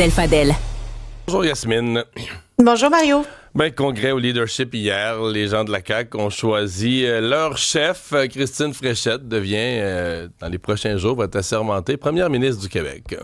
Del Fadel. Bonjour Yasmine. Bonjour Mario. Congrès au leadership hier, les gens de la CAQ ont choisi leur chef. Christine Fréchette devient, dans les prochains jours, va être assermentée première ministre du Québec.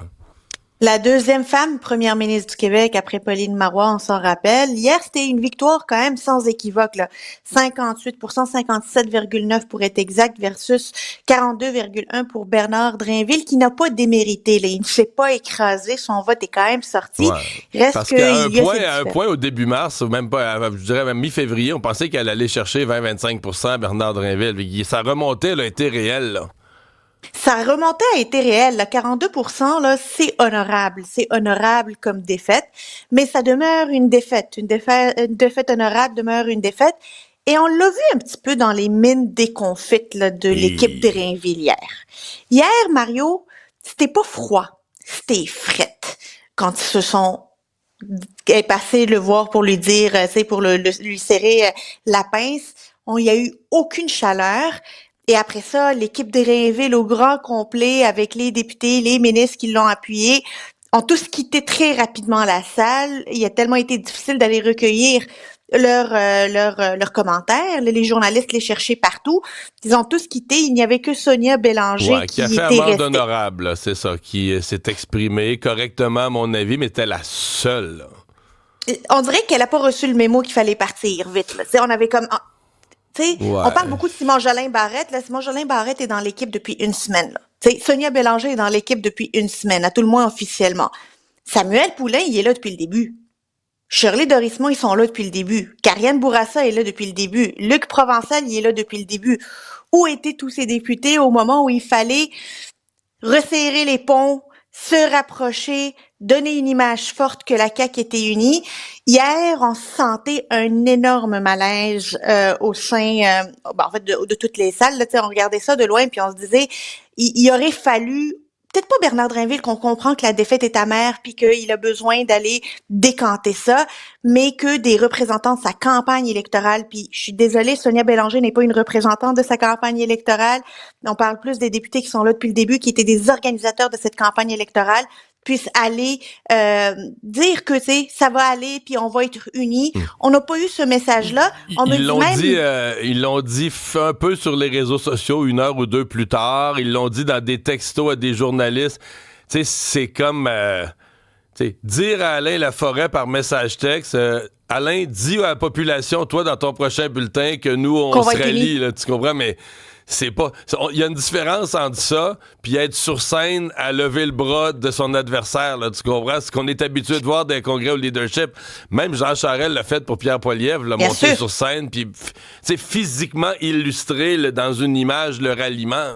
La deuxième femme première ministre du Québec après Pauline Marois, on s'en rappelle. Hier, c'était une victoire quand même sans équivoque, là. 58%, 57,9% pour être exact, versus 42,1% pour Bernard Drinville, qui n'a pas démérité, là. Il ne s'est pas écrasé, son vote est quand même sorti. Ouais. Reste parce que qu'à un il y a point, cette à un différence. point au début mars, ou même pas, je dirais même mi-février, on pensait qu'elle allait chercher 20-25% Bernard Drinville. Sa remontée elle a été réelle, là. Sa remontée a été réelle, là, 42%, là, c'est honorable. C'est honorable comme défaite, mais ça demeure une défaite. Une défaite honorable demeure une défaite. Et on l'a vu un petit peu dans les mines déconfites, là, de l'équipe de Drainville hier. Hier, Mario, c'était pas froid, c'était frette. Quand ils se sont passés le voir pour lui dire, pour lui serrer la pince, il y a eu aucune chaleur. Et après ça, l'équipe de Drainville au grand complet, avec les députés, les ministres qui l'ont appuyé, ont tous quitté très rapidement la salle. Il a tellement été difficile d'aller recueillir leurs commentaires. Les journalistes les cherchaient partout. Ils ont tous quitté. Il n'y avait que Sonia Bélanger Qui a fait était amende restée. honorable, là, c'est ça, qui s'est exprimée correctement, à mon avis, mais était la seule, là. On dirait qu'elle n'a pas reçu le mémo qu'il fallait partir vite, là. On avait comme... Ouais. On parle beaucoup de Simon Jolin Barrette. Là, Simon Jolin Barrette est dans l'équipe depuis une semaine. Là. Sonia Bélanger est dans l'équipe depuis une semaine, à tout le moins officiellement. Samuel Poulain, il est là depuis le début. Shirley Dorismont, ils sont là depuis le début. Karianne Bourassa est là depuis le début. Luc Provençal, il est là depuis le début. Où étaient tous ces députés au moment où il fallait resserrer les ponts, se rapprocher, donner une image forte que la CAQ était unie? Hier, on sentait un énorme malaise au sein de toutes les salles. Là, on regardait ça de loin puis on se disait, il aurait fallu, peut-être pas Bernard Drinville, qu'on comprend que la défaite est amère puis qu'il a besoin d'aller décanter ça, mais que des représentants de sa campagne électorale, puis je suis désolée, Sonia Bélanger n'est pas une représentante de sa campagne électorale, on parle plus des députés qui sont là depuis le début, qui étaient des organisateurs de cette campagne électorale, puissent aller dire que ça va aller puis on va être unis. On n'a pas eu ce message-là. Ils l'ont dit un peu sur les réseaux sociaux 1 heure ou 2 plus tard. Ils l'ont dit dans des textos à des journalistes. Tu sais, c'est comme dire à Alain Laforêt par message texte, Alain, dis à la population, toi, dans ton prochain bulletin, que nous, on se rallie, là, tu comprends? Mais c'est pas... Il y a une différence entre ça puis être sur scène à lever le bras de son adversaire, là, tu comprends? Ce qu'on est habitué de voir dans les congrès au leadership. Même Jean Charest l'a fait pour Pierre Poilievre, l'a monté sur scène puis physiquement illustré là, dans une image le ralliement.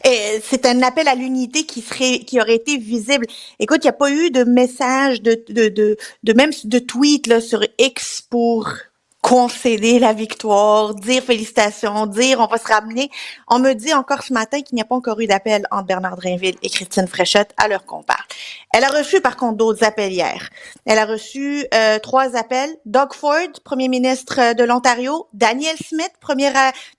Et c'est un appel à l'unité qui aurait été visible. Écoute, il n'y a pas eu de message, même de tweet là, sur X pour concéder la victoire, dire félicitations, dire on va se ramener. On me dit encore ce matin qu'il n'y a pas encore eu d'appel entre Bernard Drinville et Christine Fréchette à l'heure qu'on parle. Elle a reçu par contre d'autres appels hier. Elle a reçu 3 appels. Doug Ford, premier ministre de l'Ontario, Danielle Smith, premier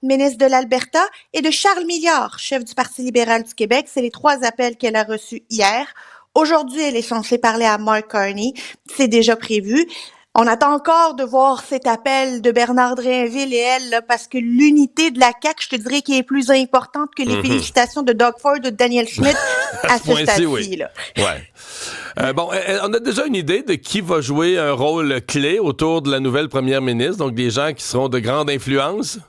ministre de l'Alberta, et de Charles Milliard, chef du Parti libéral du Québec. C'est les 3 appels qu'elle a reçus hier. Aujourd'hui, elle est censée parler à Mark Carney. C'est déjà prévu. On attend encore de voir cet appel de Bernard Drinville et elle, là, parce que l'unité de la CAQ, je te dirais, qui est plus importante que les félicitations de Doug Ford ou de Danielle Smith à ce stade-ci. Oui. Ouais. On a déjà une idée de qui va jouer un rôle clé autour de la nouvelle première ministre, donc des gens qui seront de grande influence?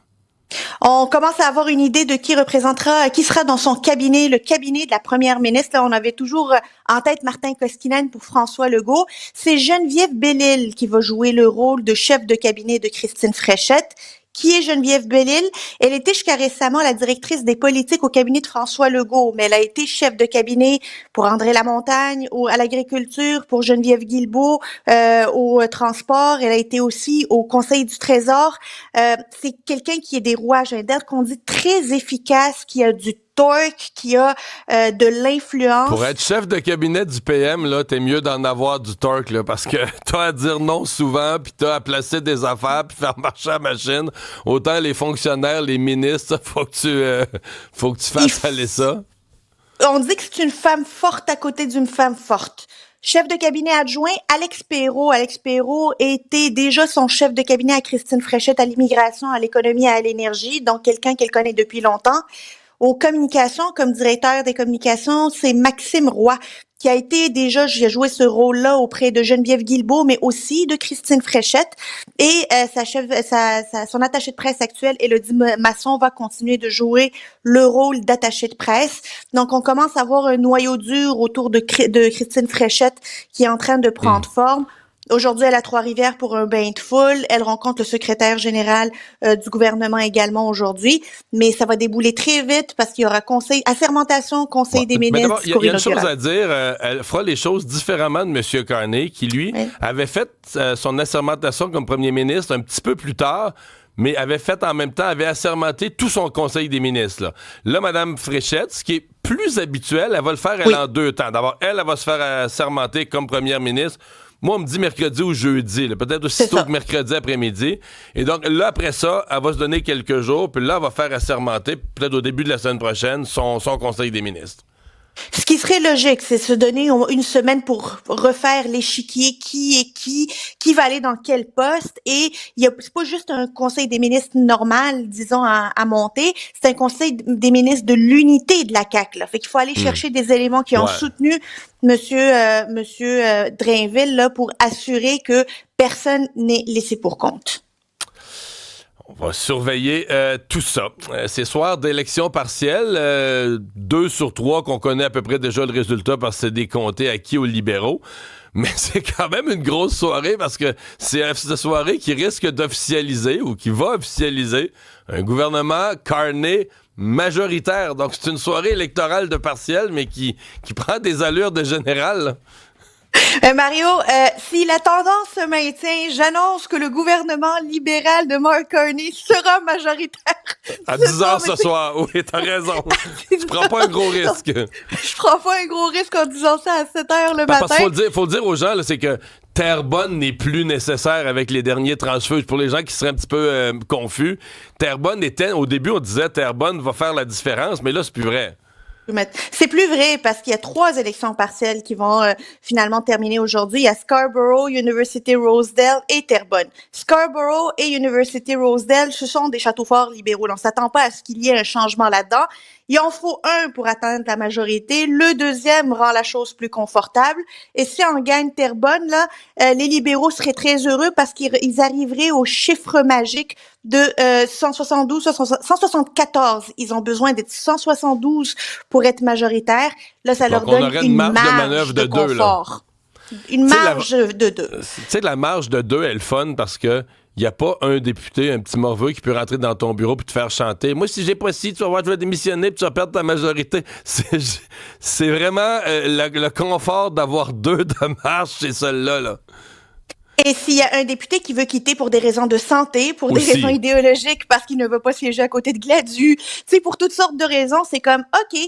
On commence à avoir une idée de qui sera dans son cabinet, le cabinet de la première ministre. Là, on avait toujours en tête Martin Koskinen pour François Legault. C'est Geneviève Bellil qui va jouer le rôle de chef de cabinet de Christine Fréchette. Qui est Geneviève Bellil? Elle était jusqu'à récemment la directrice des politiques au cabinet de François Legault, mais elle a été chef de cabinet pour André Lamontagne à l'agriculture, pour Geneviève Guilbeault au transport. Elle a été aussi au Conseil du Trésor. C'est quelqu'un qui est des rouages internes, qu'on dit très efficace, qui a du torque, qui a de l'influence. Pour être chef de cabinet du PM, là, t'es mieux d'en avoir du torque, là, parce que t'as à dire non souvent, puis t'as à placer des affaires, puis faire marcher la machine. Autant les fonctionnaires, les ministres, faut que tu fasses aller ça. On dit que c'est une femme forte à côté d'une femme forte. Chef de cabinet adjoint, Alex Perrault. Alex Perrault était déjà son chef de cabinet à Christine Fréchette à l'immigration, à l'économie et à l'énergie, donc quelqu'un qu'elle connaît depuis longtemps. Aux communications, comme directeur des communications, c'est Maxime Roy, qui a été déjà, j'ai joué ce rôle-là auprès de Geneviève Guilbeault, mais aussi de Christine Fréchette. Et son attachée de presse actuelle, Élodie Masson, va continuer de jouer le rôle d'attachée de presse. Donc, on commence à avoir un noyau dur autour de Christine Fréchette qui est en train de prendre forme. Aujourd'hui, elle est à Trois-Rivières pour un bain de foule. Elle rencontre le secrétaire général du gouvernement également aujourd'hui. Mais ça va débouler très vite parce qu'il y aura assermentation, conseil des ministres. Il y a une chose à dire. Elle fera les choses différemment de M. Carney, qui, lui, avait fait son assermentation comme premier ministre un petit peu plus tard, mais avait assermenté tout son conseil des ministres. Là, Mme Fréchette, ce qui est plus habituel, elle va le faire en 2 temps. D'abord, elle va se faire assermenter comme première ministre. Moi, on me dit mercredi ou jeudi, peut-être aussitôt que mercredi après-midi. Et donc, là, après ça, elle va se donner quelques jours, puis là, elle va faire assermenter, peut-être au début de la semaine prochaine, son conseil des ministres. Ce qui serait logique, c'est se donner une semaine pour refaire l'échiquier, qui va aller dans quel poste. Et c'est pas juste un conseil des ministres normal, disons, à monter. C'est un conseil des ministres de l'unité de la CAQ, là. Fait qu'il faut aller chercher des éléments qui ont soutenu Monsieur Drainville, là, pour assurer que personne n'est laissé pour compte. On va surveiller tout ça. Ces soirs d'élections partielles, 2 sur 3 qu'on connaît à peu près déjà le résultat parce que c'est des comtés acquis aux libéraux. Mais c'est quand même une grosse soirée parce que c'est une soirée qui risque d'officialiser ou qui va officialiser un gouvernement Carney majoritaire. Donc c'est une soirée électorale de partielle, mais qui prend des allures de général, là. Mario, si la tendance se maintient, j'annonce que le gouvernement libéral de Mark Carney sera majoritaire. À 10 heures ce soir, oui, t'as raison. Tu prends pas un gros risque. Je prends pas un gros risque en disant ça à 7 heures le matin. Parce qu'il faut le dire aux gens, là, c'est que Terrebonne n'est plus nécessaire avec les derniers transfuges. Pour les gens qui seraient un petit peu confus, Terrebonne était, au début, on disait Terrebonne va faire la différence, mais là, c'est plus vrai. C'est plus vrai parce qu'il y a 3 élections partielles qui vont finalement terminer aujourd'hui. Il y a Scarborough, University Rosedale et Terrebonne. Scarborough et University Rosedale, ce sont des châteaux forts libéraux. On ne s'attend pas à ce qu'il y ait un changement là-dedans. Il en faut un pour atteindre la majorité. Le deuxième rend la chose plus confortable. Et si on gagne Terrebonne, là, les libéraux seraient très heureux parce qu'ils arriveraient au chiffre magique de 174. Ils ont besoin d'être 172 pour être majoritaires. Là, ça leur donne une marge de manœuvre de confort. Une marge de 2. Tu sais, la marge de 2 est le fun parce que il n'y a pas un député, un petit morveux qui peut rentrer dans ton bureau et te faire chanter. Moi, si j'ai pas ci, tu vas voir, je vais démissionner puis tu vas perdre ta majorité. C'est vraiment le confort d'avoir 2 de marge chez celle-là, là. Et s'il y a un député qui veut quitter pour des raisons de santé, pour des raisons idéologiques, parce qu'il ne veut pas siéger à côté de Gladue, tu sais, pour toutes sortes de raisons, c'est comme, OK,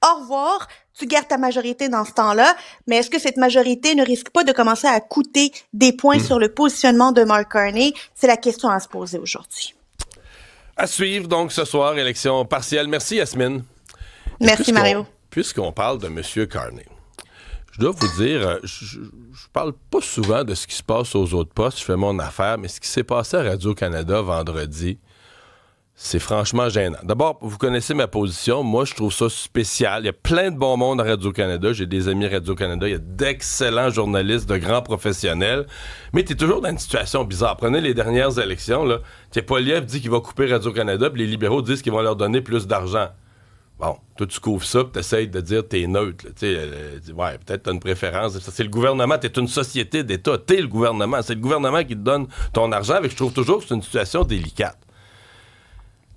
au revoir, tu gardes ta majorité dans ce temps-là, mais est-ce que cette majorité ne risque pas de commencer à coûter des points sur le positionnement de Mark Carney? C'est la question à se poser aujourd'hui. À suivre, donc, ce soir, élection partielle. Merci, Yasmine. Merci, Mario. Puisqu'on parle de M. Carney, je dois vous dire, je parle pas souvent de ce qui se passe aux autres postes, je fais mon affaire, mais ce qui s'est passé à Radio-Canada vendredi, c'est franchement gênant. D'abord, vous connaissez ma position. Moi, je trouve ça spécial. Il y a plein de bon monde à Radio-Canada. J'ai des amis à Radio-Canada. Il y a d'excellents journalistes, de grands professionnels. Mais tu es toujours dans une situation bizarre. Prenez les dernières élections, là. Poilievre dit qu'il va couper Radio-Canada, puis les libéraux disent qu'ils vont leur donner plus d'argent. Bon, toi, tu couvres ça, puis tu essaies de dire t'es neutre. Ouais, peut-être t'as une préférence. C'est le gouvernement, t'es une société d'État. T'es le gouvernement. C'est le gouvernement qui te donne ton argent. Je trouve toujours que c'est une situation délicate.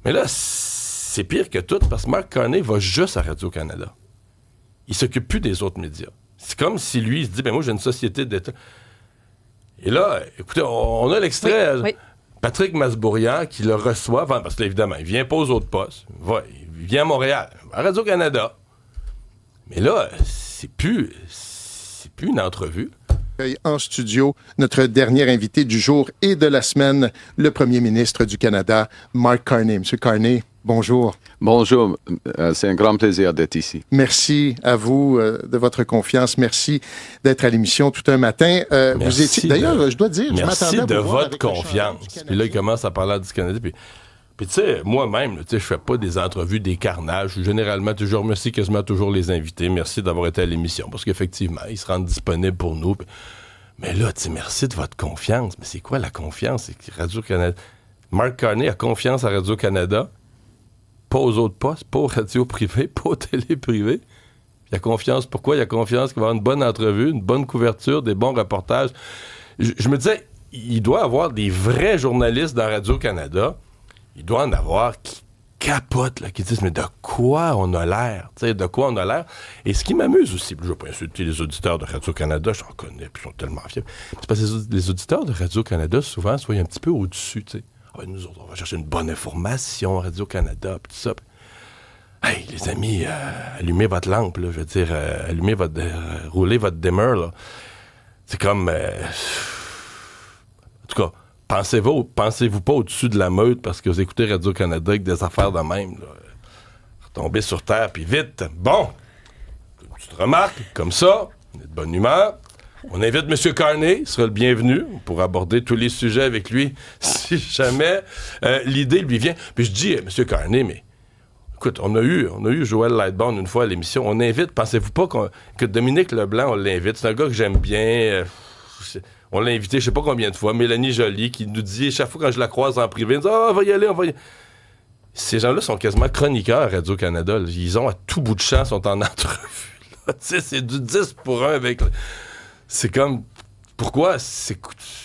Mais là, c'est pire que tout, parce que Mark Carney va juste à Radio-Canada. Il s'occupe plus des autres médias. C'est comme si lui, il se dit, moi, j'ai une société d'État. Et là, écoutez, on a l'extrait. Oui. Patrick Masbourian qui le reçoit, parce que là, évidemment, il vient pas aux autres postes. Il vient à Montréal, à Radio-Canada. Mais là, c'est plus une entrevue. En studio, notre dernier invité du jour et de la semaine, le premier ministre du Canada, Mark Carney. Monsieur Carney, bonjour. Bonjour, c'est un grand plaisir d'être ici. Merci à vous de votre confiance. Merci d'être à l'émission tout un matin. Vous étiez, d'ailleurs, je dois dire, je m'attendais à de vous voir votre avec le confiance. chandail du Puis là, il commence à parler du Canada. Puis tu sais, moi-même, je fais pas des entrevues, des carnages. Généralement, je remercie quasiment toujours les invités. Merci d'avoir été à l'émission. Parce qu'effectivement, ils se rendent disponibles pour nous. Mais là, tu sais, merci de votre confiance. Mais c'est quoi la confiance? C'est que Radio-Canada... Mark Carney a confiance à Radio-Canada, pas aux autres postes, pas aux radios privées, pas aux télé privées. Il a confiance. Pourquoi? Il a confiance qu'il va y avoir une bonne entrevue, une bonne couverture, des bons reportages. Je me disais, il doit y avoir des vrais journalistes dans Radio-Canada. Il doit en avoir qui capotent, là, qui disent, mais de quoi on a l'air? Tu sais, de quoi on a l'air? Et ce qui m'amuse aussi, je ne vais pas insulter les auditeurs de Radio-Canada, j'en connais, puis ils sont tellement fiers. C'est parce que les auditeurs de Radio-Canada, souvent, soient un petit peu au-dessus, tu sais. Ah, nous autres, on va chercher une bonne information, Radio-Canada, puis tout ça. Hey, les amis, allumez votre lampe, là, je veux dire, roulez votre dimmer, là. C'est comme... en tout cas, pensez-vous pas au-dessus de la meute parce que vous écoutez Radio-Canada avec des affaires de même, là. Retombez sur terre, puis vite. Bon, tu te remarques, comme ça, on est de bonne humeur. On invite M. Carney, il sera le bienvenu pour aborder tous les sujets avec lui, si jamais l'idée lui vient. Puis je dis, M. Carney, mais écoute, on a eu Joël Lightbourne une fois à l'émission. On invite, pensez-vous pas que Dominique Leblanc, on l'invite? C'est un gars que j'aime bien. On l'a invité, je sais pas combien de fois. Mélanie Joly, qui nous dit, chaque fois quand je la croise en privé, elle nous dit, on va y aller, on va y aller. Ces gens-là sont quasiment chroniqueurs à Radio-Canada. Là. Ils ont à tout bout de champ, sont en entrevue. C'est du 10 pour 1 avec... C'est comme... Pourquoi?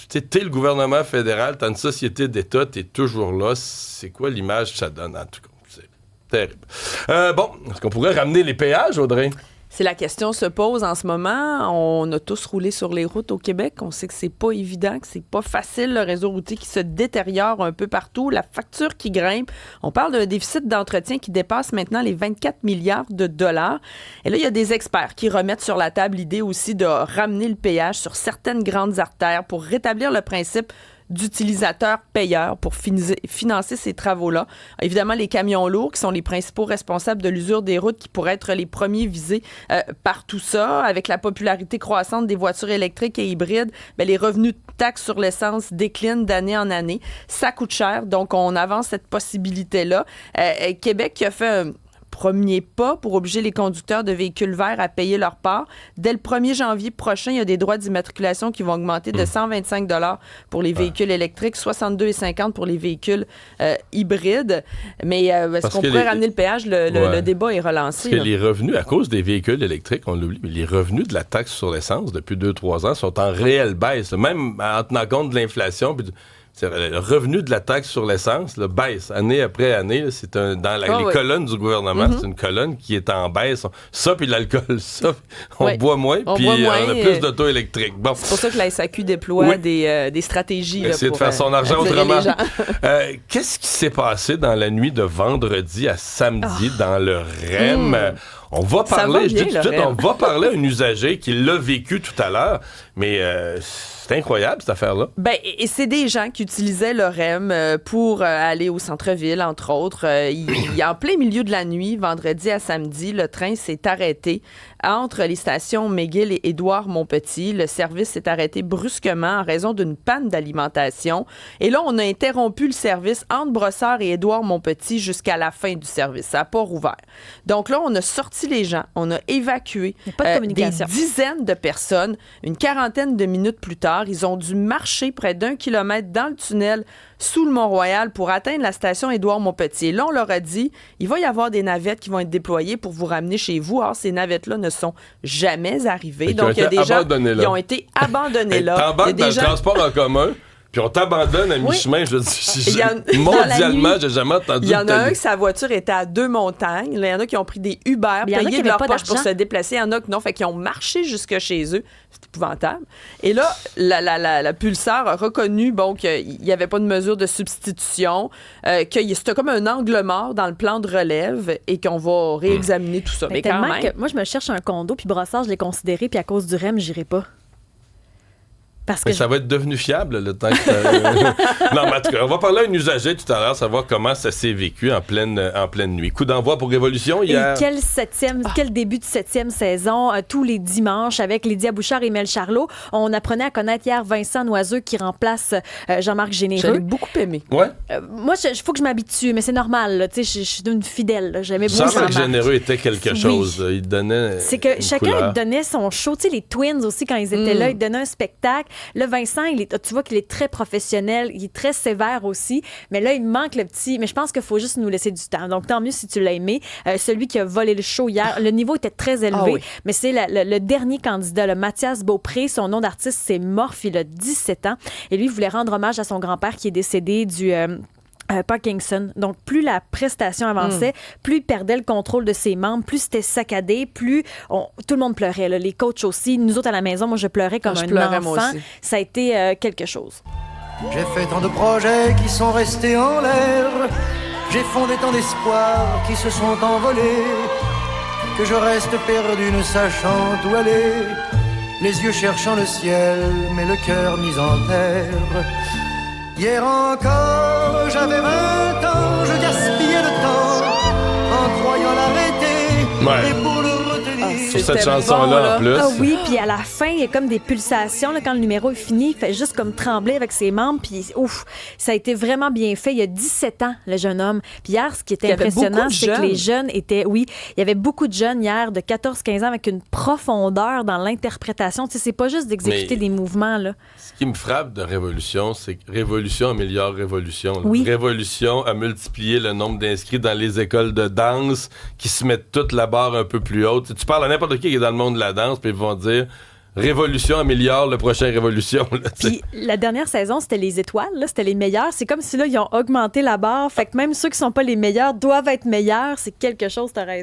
T'es le gouvernement fédéral, t'as une société d'État, t'es toujours là. C'est quoi l'image que ça donne, en tout cas? C'est terrible. Bon, est-ce qu'on pourrait ramener les péages, Audrey? C'est la question se pose en ce moment. On a tous roulé sur les routes au Québec. On sait que c'est pas évident, que c'est pas facile, le réseau routier qui se détériore un peu partout, la facture qui grimpe. On parle d'un déficit d'entretien qui dépasse maintenant les 24 milliards de dollars. Et là, il y a des experts qui remettent sur la table l'idée aussi de ramener le péage sur certaines grandes artères pour rétablir le principe d'utilisateurs-payeurs pour financer ces travaux-là. Évidemment, les camions lourds qui sont les principaux responsables de l'usure des routes qui pourraient être les premiers visés par tout ça. Avec la popularité croissante des voitures électriques et hybrides, bien, les revenus de taxes sur l'essence déclinent d'année en année. Ça coûte cher, donc on avance cette possibilité-là. Québec qui a fait un premier pas pour obliger les conducteurs de véhicules verts à payer leur part. Dès le 1er janvier prochain, il y a des droits d'immatriculation qui vont augmenter de 125 $ pour les véhicules électriques, 62,50 pour les véhicules hybrides. Mais est-ce qu'on pourrait ramener le péage? Le débat est relancé. Parce que les revenus, à cause des véhicules électriques, on l'oublie, mais les revenus de la taxe sur l'essence depuis 2-3 ans sont en réelle baisse. Même en tenant compte de l'inflation, puis le revenu de la taxe sur l'essence baisse année après année. Là, c'est dans les colonnes du gouvernement. C'est une colonne qui est en baisse. Ça, puis l'alcool. Ça, on boit moins, puis on a plus d'auto électriques. Bon. C'est pour ça que la SAQ déploie des stratégies. Essayer de faire son argent autrement. Qu'est-ce qui s'est passé dans la nuit de vendredi à samedi dans le REM? On va parler, je dis tout de suite, on va parler à un usager qui l'a vécu tout à l'heure, mais c'est incroyable cette affaire-là. Ben, et c'est des gens qui utilisaient le REM pour aller au centre-ville, entre autres. En plein milieu de la nuit, vendredi à samedi, le train s'est arrêté entre les stations McGill et Édouard-Montpetit. Le service s'est arrêté brusquement en raison d'une panne d'alimentation. Et là, on a interrompu le service entre Brossard et Édouard-Montpetit jusqu'à la fin du service. Ça n'a pas rouvert. Donc là, on a sorti les gens, on a évacué des dizaines de personnes. Une quarantaine de minutes plus tard, ils ont dû marcher près d'1 kilomètre dans le tunnel sous le Mont-Royal pour atteindre la station Édouard-Montpetit. Et là, on leur a dit, il va y avoir des navettes qui vont être déployées pour vous ramener chez vous. Or, ces navettes-là ne sont jamais arrivées. Donc, il y a des gens qui ont été abandonnés là. T'embarques dans le transport en commun, puis on t'abandonne à mi-chemin. Je dis, mondialement, j'ai jamais entendu. Il y en a un que sa voiture était à 2 montagnes. Il y en a qui ont pris des Uber, payé de leur poche pour se déplacer. Il y en a qui non, fait qu'ils ont marché jusque chez eux. C'est épouvantable. Et là, la Pulsar a reconnu qu'il n'y avait pas de mesure de substitution, que c'était comme un angle mort dans le plan de relève et qu'on va réexaminer tout ça. Mais quand même. Moi, je me cherche un condo, puis Brossard, je l'ai considéré, puis à cause du REM, j'irai pas. Parce que mais ça va être devenu fiable le temps que... Non, mais en tout cas, on va parler à un usager tout à l'heure, savoir comment ça s'est vécu en pleine nuit. Coup d'envoi pour Révolution hier. Et quel début de 7e saison, tous les dimanches, avec Lydia Bouchard et Mel Charlot. On apprenait à connaître hier Vincent Noiseux qui remplace Jean-Marc Généreux. J'ai beaucoup aimé. Ouais. Moi, il faut que je m'habitue, mais c'est normal. Je suis une fidèle. Là. J'aimais beaucoup Jean-Marc Généreux était quelque chose. Il donnait c'est que chacun couleur. donnait son show. Tu sais, les Twins aussi, quand ils étaient là, ils donnaient un spectacle. Là, Vincent, tu vois qu'il est très professionnel, il est très sévère aussi. Mais là, il manque le petit... Mais je pense qu'il faut juste nous laisser du temps. Donc, tant mieux si tu l'as aimé. Celui qui a volé le show hier, le niveau était très élevé. Mais c'est le dernier candidat, le Mathias Beaupré. Son nom d'artiste, c'est Morph. Il a 17 ans. Et lui, il voulait rendre hommage à son grand-père qui est décédé du... Parkinson. Donc, plus la prestation avançait, plus il perdait le contrôle de ses membres, plus c'était saccadé, plus tout le monde pleurait. Là. Les coachs aussi. Nous autres, à la maison, moi, je pleurais comme un enfant. Ça a été quelque chose. J'ai fait tant de projets qui sont restés en l'air. J'ai fondé tant d'espoirs qui se sont envolés, que je reste perdu ne sachant où aller, les yeux cherchant le ciel, mais le cœur mis en terre. Hier encore, j'avais 20 ans, je gaspillais le temps en croyant l'arrêter. Ouais. Et pour le retenir, Sur cette chanson-là, en plus. Ah oui, puis à la fin, il y a comme des pulsations. Là, quand le numéro est fini, il fait juste comme trembler avec ses membres. Puis ouf, ça a été vraiment bien fait. Il a 17 ans, le jeune homme. Puis hier, ce qui était impressionnant, c'est que les jeunes étaient... Oui, il y avait beaucoup de jeunes hier de 14-15 ans avec une profondeur dans l'interprétation. Tu sais, c'est pas juste d'exécuter des mouvements, là. Ce qui me frappe de Révolution, c'est que Révolution améliore Révolution. Là. Oui. Révolution a multiplié le nombre d'inscrits dans les écoles de danse qui se mettent toute la barre un peu plus haute. Tu parles à n'importe qui est dans le monde de la danse, puis ils vont dire Révolution améliore le prochain Révolution. Là, puis la dernière saison, c'était les étoiles, là, c'était les meilleurs. C'est comme si là, ils ont augmenté la barre. Fait que même ceux qui sont pas les meilleurs doivent être meilleurs. C'est quelque chose, t'as raison.